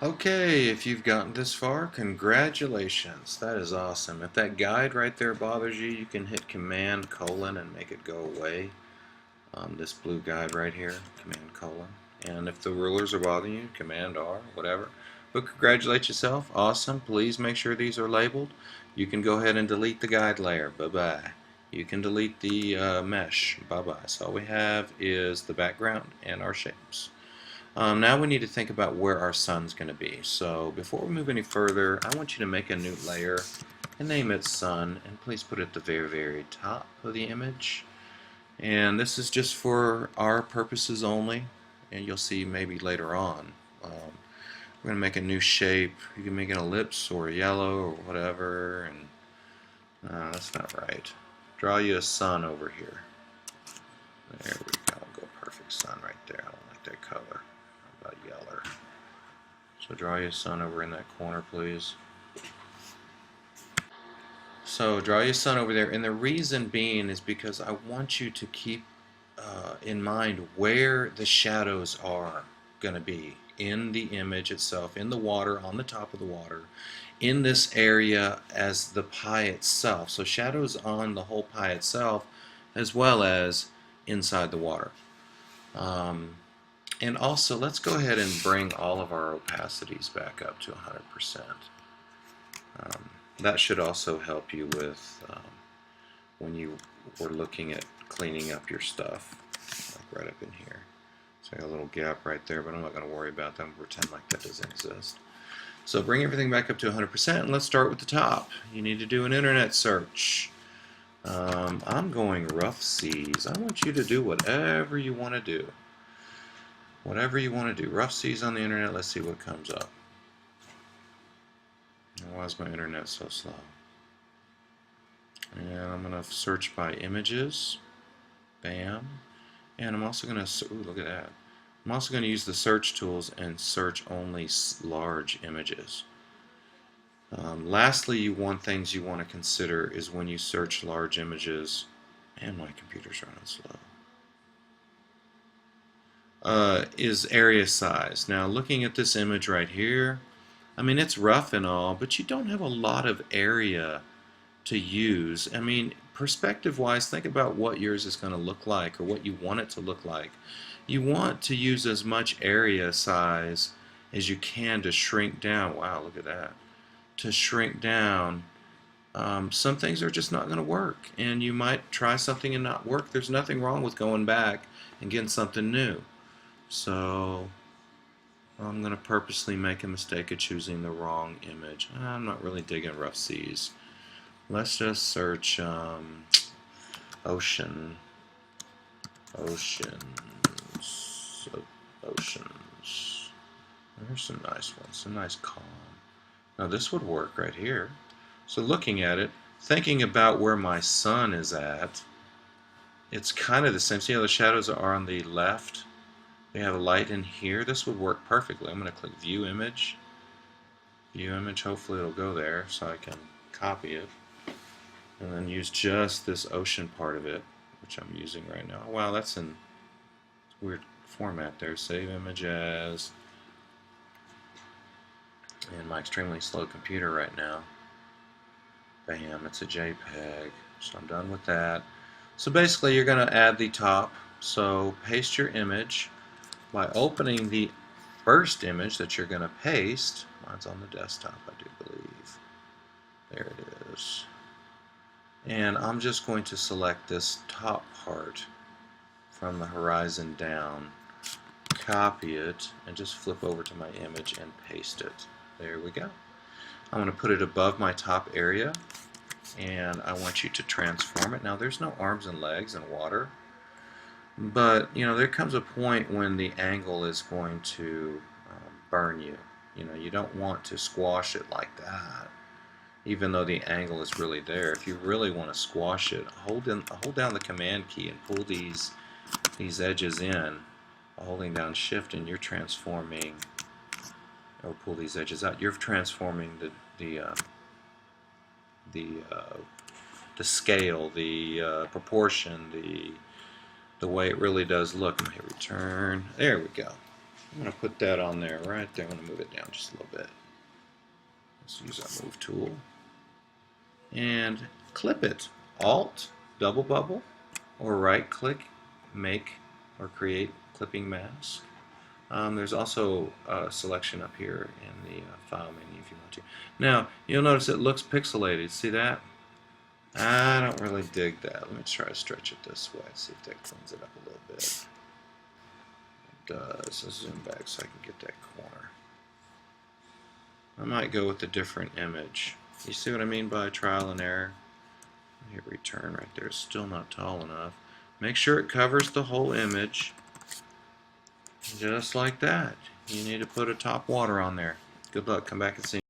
Okay, if you've gotten this far, congratulations. That is awesome. If that guide right there bothers you, you can hit Command colon and make it go away. This blue guide right here, Command colon. And if the rulers are bothering you, Command R, whatever. But congratulate yourself. Awesome. Please make sure these are labeled. You can go ahead and delete the guide layer. Bye-bye. You can delete the mesh. Bye-bye. So all we have is the background and our shapes. Now we need to think about where our sun's going to be. So before we move any further, I want you to make a new layer and name it sun, and please put it at the very, very top of the image. And this is just for our purposes only, and you'll see maybe later on. We're going to make a new shape. You can make an ellipse or a yellow or whatever, and that's not right. Draw you a sun over here. There we go. Go perfect sun right there. I don't like that color. How about yeller? So draw your sun over in that corner, please. So draw your sun over there, and the reason being is because I want you to keep in mind where the shadows are going to be in the image itself, in the water, on the top of the water, in this area as the pie itself. So shadows on the whole pie itself, as well as inside the water. And also, let's go ahead and bring all of our opacities back up to 100%. That should also help you with when you were looking at cleaning up your stuff, like right up in here. So I got a little gap right there, but I'm not going to worry about that. I'm going to pretend like that doesn't exist. So bring everything back up to 100%, and let's start with the top. You need to do an internet search. I'm going rough seas. I want you to do whatever you want to do. Whatever you want to do. Rough seas on the internet. Let's see what comes up. Why is my internet so slow? And I'm going to search by images. Bam. And I'm also going to, ooh, look at that. I'm also going to use the search tools and search only large images. Lastly, one things you want to consider is when you search large images, and my computer's running slow, is area size. Now, looking at this image right here, I mean, it's rough and all, but you don't have a lot of area to use. I mean, perspective-wise, think about what yours is going to look like or what you want it to look like. You want to use as much area size as you can to shrink down. Wow, look at that. To shrink down. Some things are just not going to work, and you might try something and not work. There's nothing wrong with going back and getting something new. So I'm going to purposely make a mistake of choosing the wrong image. I'm not really digging rough seas. Let's just search oceans. There's some nice ones, some nice calm. Now this would work right here. So looking at it, thinking about where my sun is at, it's kind of the same. See how the shadows are on the left? They have a light in here. This would work perfectly. I'm going to click View Image. View Image, hopefully it'll go there so I can copy it. And then use just this ocean part of it, which I'm using right now. Wow, that's in weird format there. Save image as. And my extremely slow computer right now. Bam, it's a JPEG. So I'm done with that. So basically you're going to add the top. So paste your image by opening the first image that you're going to paste. Mine's on the desktop, I do believe. There it is. And I'm just going to select this top part from the horizon down, copy it, and just flip over to my image and paste it. There we go. I'm going to put it above my top area, and I want you to transform it. Now there's no arms and legs in water, but you know there comes a point when the angle is going to burn you. You know, you don't want to squash it like that, even though the angle is really there. If you really want to squash it, hold down the command key and pull these edges in, holding down shift, and you're transforming, or pull these edges out. You're transforming the scale, the proportion, the way it really does look. Let me return. There we go. I'm going to put that on there right there. I'm going to move it down just a little bit. Let's use our move tool and clip it. Alt, double bubble, or right click, make or create clipping mask. There's also a selection up here in the file menu if you want to. Now, you'll notice it looks pixelated. See that? I don't really dig that. Let me try to stretch it this way. See if that cleans it up a little bit. It does. Let's zoom back so I can get that corner. I might go with a different image. You see what I mean by trial and error? Hit return right there. It's still not tall enough. Make sure it covers the whole image. Just like that. You need to put a top water on there. Good luck. Come back and see me.